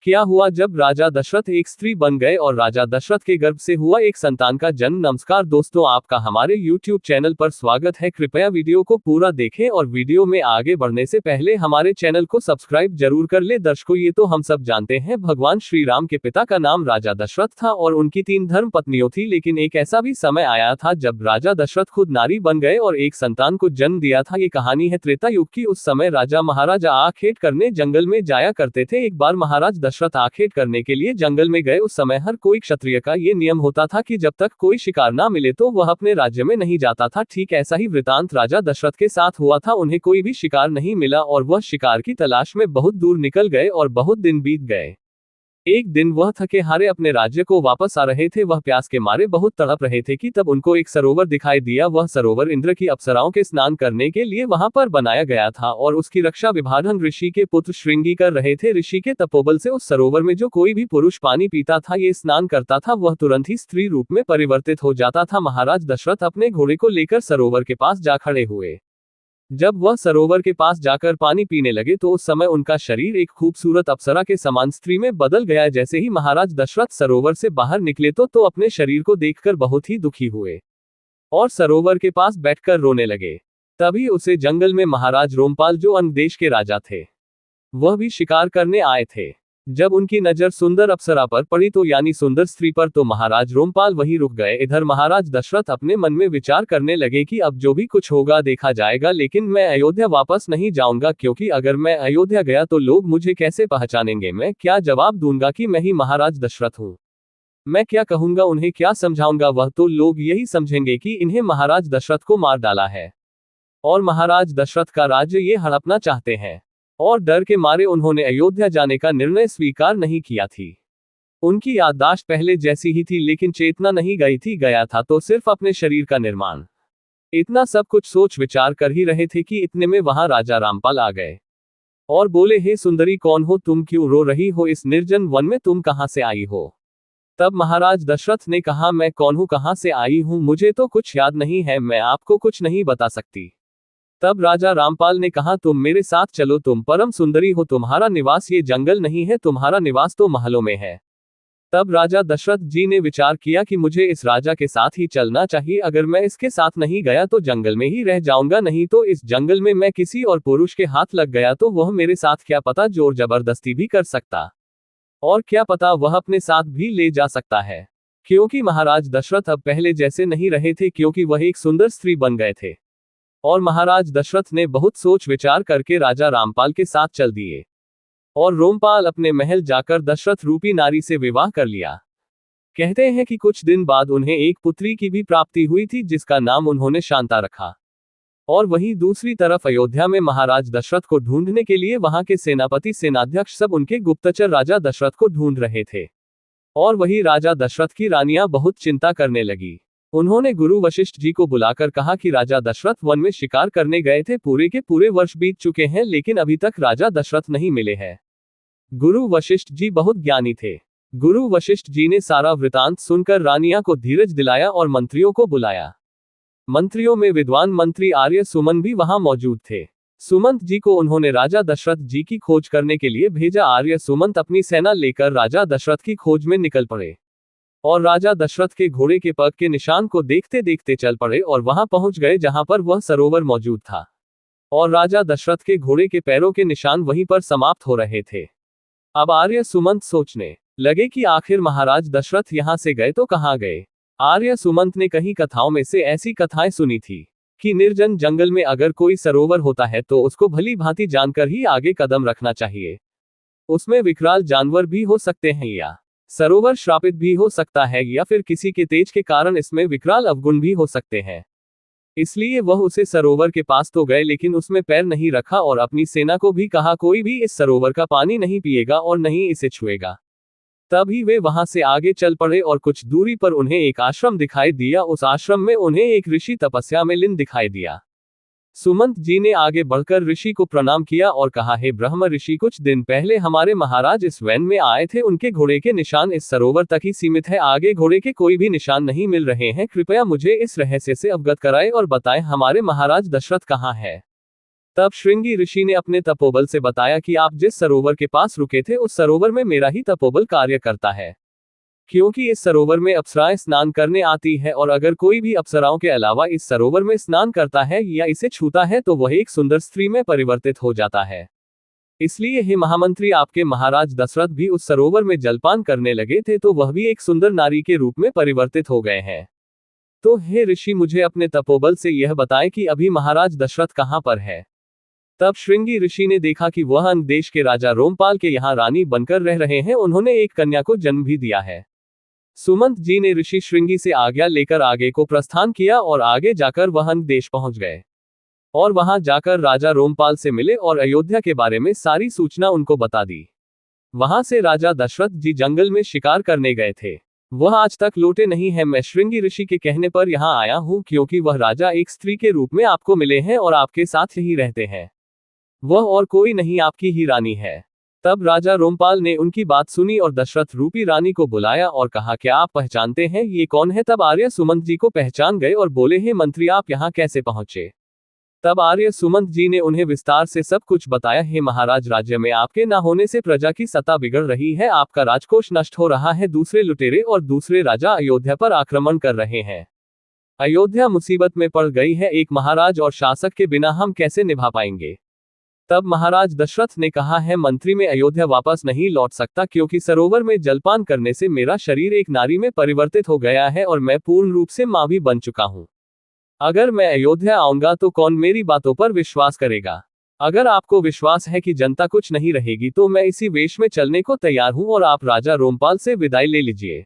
क्या हुआ जब राजा दशरथ एक स्त्री बन गए और राजा दशरथ के गर्भ से हुआ एक संतान का जन्म। नमस्कार दोस्तों, आपका हमारे YouTube चैनल पर स्वागत है। कृपया वीडियो को पूरा देखें और वीडियो में आगे बढ़ने से पहले हमारे चैनल को सब्सक्राइब जरूर कर ले। दर्शकों, ये तो हम सब जानते हैं, भगवान श्री राम के पिता का नाम राजा दशरथ था और उनकी 3 धर्म पत्नियों थी। लेकिन एक ऐसा भी समय आया था जब राजा दशरथ खुद नारी बन गए और एक संतान को जन्म दिया था। ये कहानी है त्रेता युग की। उस समय राजा महाराजा आखेट करने जंगल में जाया करते थे। एक बार महाराज दशरथ आखेट करने के लिए जंगल में गए। उस समय हर कोई क्षत्रिय का ये नियम होता था कि जब तक कोई शिकार ना मिले तो वह अपने राज्य में नहीं जाता था। ठीक ऐसा ही वृतांत राजा दशरथ के साथ हुआ था। उन्हें कोई भी शिकार नहीं मिला और वह शिकार की तलाश में बहुत दूर निकल गए और बहुत दिन बीत गए। एक दिन वह थके हारे अपने राज्य को वापस आ रहे थे। वह प्यास के मारे बहुत तड़प रहे थे कि तब उनको एक सरोवर दिखाई दिया। वह सरोवर इंद्र की अप्सराओं के स्नान करने के लिए वहां पर बनाया गया था और उसकी रक्षा विभाधन ऋषि के पुत्र श्रृंगी कर रहे थे। ऋषि के तपोबल से उस सरोवर में जो कोई भी पुरुष पानी पीता था, ये स्नान करता था, वह तुरंत ही स्त्री रूप में परिवर्तित हो जाता था। महाराज दशरथ अपने घोड़े को लेकर सरोवर के पास जा खड़े हुए। जब वह सरोवर के पास जाकर पानी पीने लगे तो उस समय उनका शरीर एक खूबसूरत अप्सरा के समान स्त्री में बदल गया। जैसे ही महाराज दशरथ सरोवर से बाहर निकले तो अपने शरीर को देखकर बहुत ही दुखी हुए और सरोवर के पास बैठकर रोने लगे। तभी उसे जंगल में महाराज रोमपाल, जो अन्य देश के राजा थे, वह भी शिकार करने आए थे। जब उनकी नजर सुंदर अप्सरा पर पड़ी तो यानी सुंदर स्त्री पर, तो महाराज रोमपाल वहीं रुक गए। इधर महाराज दशरथ अपने मन में विचार करने लगे कि अब जो भी कुछ होगा देखा जाएगा, लेकिन मैं अयोध्या वापस नहीं जाऊंगा, क्योंकि अगर मैं अयोध्या गया तो लोग मुझे कैसे पहचानेंगे। मैं क्या जवाब दूंगा कि मैं ही महाराज दशरथ हूँ। मैं क्या कहूंगा, उन्हें क्या समझाऊंगा। वह तो लोग यही समझेंगे कि इन्हें महाराज दशरथ को मार डाला है और महाराज दशरथ का राज्य ये हड़पना चाहते हैं। और डर के मारे उन्होंने अयोध्या जाने का निर्णय स्वीकार नहीं किया थी। उनकी याददाश्त पहले जैसी ही थी, लेकिन चेतना नहीं गई थी। गया था तो सिर्फ अपने शरीर का निर्माण। इतना सब कुछ सोच विचार कर ही रहे थे कि इतने में वहां राजा रामपाल आ गए और बोले, हे सुंदरी, कौन हो तुम? क्यों रो रही हो? इस निर्जन वन में तुम कहां से आई हो? तब महाराज दशरथ ने कहा, मैं कौन हूं, कहां से आई हूं, मुझे तो कुछ याद नहीं है, मैं आपको कुछ नहीं बता सकती। तब राजा रामपाल ने कहा, तुम मेरे साथ चलो, तुम परम सुंदरी हो, तुम्हारा निवास ये जंगल नहीं है, तुम्हारा निवास तो महलों में है। तब राजा दशरथ जी ने विचार किया कि मुझे इस राजा के साथ ही चलना चाहिए। अगर मैं इसके साथ नहीं गया तो जंगल में ही रह जाऊंगा, नहीं तो इस जंगल में मैं किसी और पुरुष के हाथ लग गया तो वह मेरे साथ क्या पता जोर जबरदस्ती भी कर सकता, और क्या पता वह अपने साथ भी ले जा सकता है। क्योंकि महाराज दशरथ अब पहले जैसे नहीं रहे थे, क्योंकि वह एक सुंदर स्त्री बन गए थे। और महाराज दशरथ ने बहुत सोच विचार करके राजा रामपाल के साथ चल दिए और रोमपाल अपने महल जाकर दशरथ रूपी नारी से विवाह कर लिया। कहते हैं कि कुछ दिन बाद उन्हें एक पुत्री की भी प्राप्ति हुई थी, जिसका नाम उन्होंने शांता रखा। और वहीं दूसरी तरफ अयोध्या में महाराज दशरथ को ढूंढने के लिए वहां के सेनापति सेनाध्यक्ष सब उनके गुप्तचर राजा दशरथ को ढूंढ रहे थे। और वही राजा दशरथ की रानियां बहुत चिंता करने लगी। उन्होंने गुरु वशिष्ठ जी को बुलाकर कहा कि राजा दशरथ वन में शिकार करने गए थे, पूरे के पूरे वर्ष बीत चुके हैं, लेकिन अभी तक राजा दशरथ नहीं मिले हैं। गुरु वशिष्ठ जी बहुत ज्ञानी थे। गुरु वशिष्ठ जी ने सारा वृतांत सुनकर रानियां को धीरज दिलाया और मंत्रियों को बुलाया। मंत्रियों में विद्वान मंत्री आर्य सुमन भी वहां मौजूद थे। सुमंत जी को उन्होंने राजा दशरथ जी की खोज करने के लिए भेजा। आर्य सुमंत अपनी सेना लेकर राजा दशरथ की खोज में निकल पड़े और राजा दशरथ के घोड़े के पग के निशान को देखते देखते चल पड़े और वहां पहुंच गए जहां पर वह सरोवर मौजूद था। और राजा दशरथ के घोड़े के पैरों के निशान वहीं पर समाप्त हो रहे थे। अब आर्य सुमंत सोचने लगे कि आखिर महाराज दशरथ यहां से गए तो कहां गए। आर्य सुमंत ने कहीं कथाओं में से ऐसी कथाएं सुनी थी कि निर्जन जंगल में अगर कोई सरोवर होता है तो उसको भली भांति जानकर ही आगे कदम रखना चाहिए। उसमें विकराल जानवर भी हो सकते हैं, या सरोवर श्रापित भी हो सकता है, या फिर किसी के तेज के कारण इसमें विकराल अवगुण भी हो सकते हैं। इसलिए वह उसे सरोवर के पास तो गए, लेकिन उसमें पैर नहीं रखा और अपनी सेना को भी कहा, कोई भी इस सरोवर का पानी नहीं पिएगा और नहीं इसे छुएगा। तभी वे वहां से आगे चल पड़े और कुछ दूरी पर उन्हें एक आश्रम दिखाई दिया। उस आश्रम में उन्हें एक ऋषि तपस्या में लीन दिखाई दिया। सुमंत जी ने आगे बढ़कर ऋषि को प्रणाम किया और कहा, हे ब्रह्म ऋषि, कुछ दिन पहले हमारे महाराज इस वैन में आए थे, उनके घोड़े के निशान इस सरोवर तक ही सीमित है, आगे घोड़े के कोई भी निशान नहीं मिल रहे हैं, कृपया मुझे इस रहस्य से अवगत कराएं और बताएं हमारे महाराज दशरथ कहाँ है। तब श्रृंगी ऋषि ने अपने तपोबल से बताया कि आप जिस सरोवर के पास रुके थे उस सरोवर में मेरा ही तपोबल कार्य करता है, क्योंकि इस सरोवर में अप्सराएं स्नान करने आती है और अगर कोई भी अप्सराओं के अलावा इस सरोवर में स्नान करता है या इसे छूता है तो वह एक सुंदर स्त्री में परिवर्तित हो जाता है। इसलिए हे महामंत्री, आपके महाराज दशरथ भी उस सरोवर में जलपान करने लगे थे तो वह भी एक सुंदर नारी के रूप में परिवर्तित हो गए हैं। तो हे ऋषि, मुझे अपने तपोबल से यह बताएं कि अभी महाराज दशरथ कहाँ पर है। तब श्रृंगी ऋषि ने देखा कि वह अन्य देश के राजा रोमपाल के यहाँ रानी बनकर रह रहे हैं। उन्होंने एक कन्या को जन्म भी दिया है। सुमंत जी ने ऋषि श्रृंगी से आज्ञा लेकर आगे को प्रस्थान किया और आगे जाकर वह अन्य देश पहुंच गए और वहां जाकर राजा रोमपाल से मिले और अयोध्या के बारे में सारी सूचना उनको बता दी। वहां से राजा दशरथ जी जंगल में शिकार करने गए थे। वह आज तक लौटे नहीं है। मैं श्रृंगी ऋषि के कहने पर यहाँ आया हूँ क्योंकि वह राजा एक स्त्री के रूप में आपको मिले हैं और आपके साथ ही रहते हैं। वह और कोई नहीं, आपकी ही रानी है। तब राजा रोमपाल ने उनकी बात सुनी और दशरथ रूपी रानी को बुलाया और कहा, क्या आप पहचानते हैं ये कौन है। तब आर्य सुमंत जी को पहचान गए और बोले, हे मंत्री, आप यहाँ कैसे पहुंचे। तब आर्य सुमंत जी ने उन्हें विस्तार से सब कुछ बताया। हे महाराज, राज्य में आपके न होने से प्रजा की सत्ता बिगड़ रही है, आपका राजकोष नष्ट हो रहा है, दूसरे लुटेरे और दूसरे राजा अयोध्या पर आक्रमण कर रहे हैं। अयोध्या मुसीबत में पड़ गई है। एक महाराज और शासक के बिना हम कैसे निभा पाएंगे। तब महाराज दशरथ ने कहा, है मंत्री, मैं अयोध्या वापस नहीं लौट सकता क्योंकि सरोवर में जलपान करने से मेरा शरीर एक नारी में परिवर्तित हो गया है और मैं पूर्ण रूप से मां भी बन चुका हूं। अगर मैं अयोध्या आऊंगा तो कौन मेरी बातों पर विश्वास करेगा। अगर आपको विश्वास है कि जनता कुछ नहीं रहेगी तो मैं इसी वेश में चलने को तैयार हूं और आप राजा रोमपाल से विदाई ले लीजिए।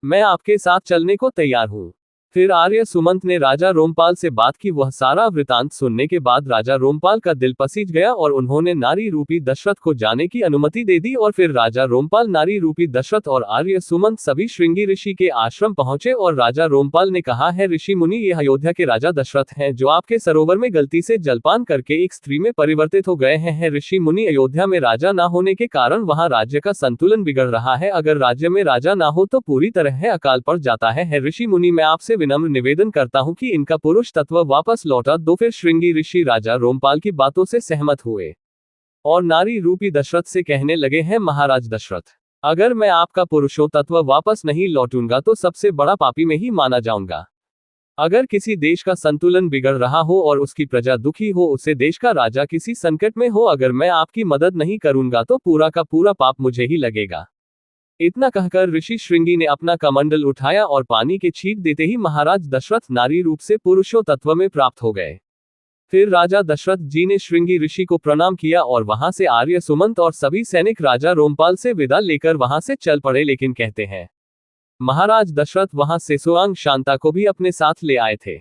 मैं आपके साथ चलने को तैयार हूं। फिर आर्य सुमंत ने राजा रोमपाल से बात की। वह सारा वृतांत सुनने के बाद राजा रोमपाल का दिल पसीज गया और उन्होंने नारी रूपी दशरथ को जाने की अनुमति दे दी। और फिर राजा रोमपाल, नारी रूपी दशरथ और आर्य सुमंत सभी श्रृंगी ऋषि के आश्रम पहुंचे और राजा रोमपाल ने कहा, है ऋषि मुनि, ये अयोध्या के राजा दशरथ हैं जो आपके सरोवर में गलती से जलपान करके एक स्त्री में परिवर्तित हो गए हैं। ऋषि मुनि, अयोध्या में राजा न होने के कारण वहां राज्य का संतुलन बिगड़ रहा है। अगर राज्य में राजा न हो तो पूरी तरह अकाल पड़ जाता है। ऋषि मुनि, मैं आपसे विनम्र निवेदन करता हूं कि इनका पुरुष तत्व वापस लौटा दो। फिर श्रृंगी ऋषि राजा रोमपाल की बातों से सहमत हुए और नारी रूपी दशरथ से कहने लगे, हैं महाराज दशरथ, अगर मैं आपका पुरुषो तत्व वापस नहीं लौटूंगा तो सबसे बड़ा पापी में ही माना जाऊंगा। अगर किसी देश का संतुलन बिगड़ रहा हो और उसकी प्रजा दुखी हो, उसे देश का राजा किसी संकट में हो, अगर मैं आपकी मदद नहीं करूंगा तो पूरा का पूरा पाप मुझे ही लगेगा। इतना कहकर ऋषि श्रृंगी ने अपना कमंडल उठाया और पानी के छींट देते ही महाराज दशरथ नारी रूप से पुरुषो तत्व में प्राप्त हो गए। फिर राजा दशरथ जी ने श्रृंगी ऋषि को प्रणाम किया और वहां से आर्य सुमंत और सभी सैनिक राजा रोमपाल से विदा लेकर वहां से चल पड़े। लेकिन कहते हैं महाराज दशरथ वहां से सुआंग शांता को भी अपने साथ ले आए थे।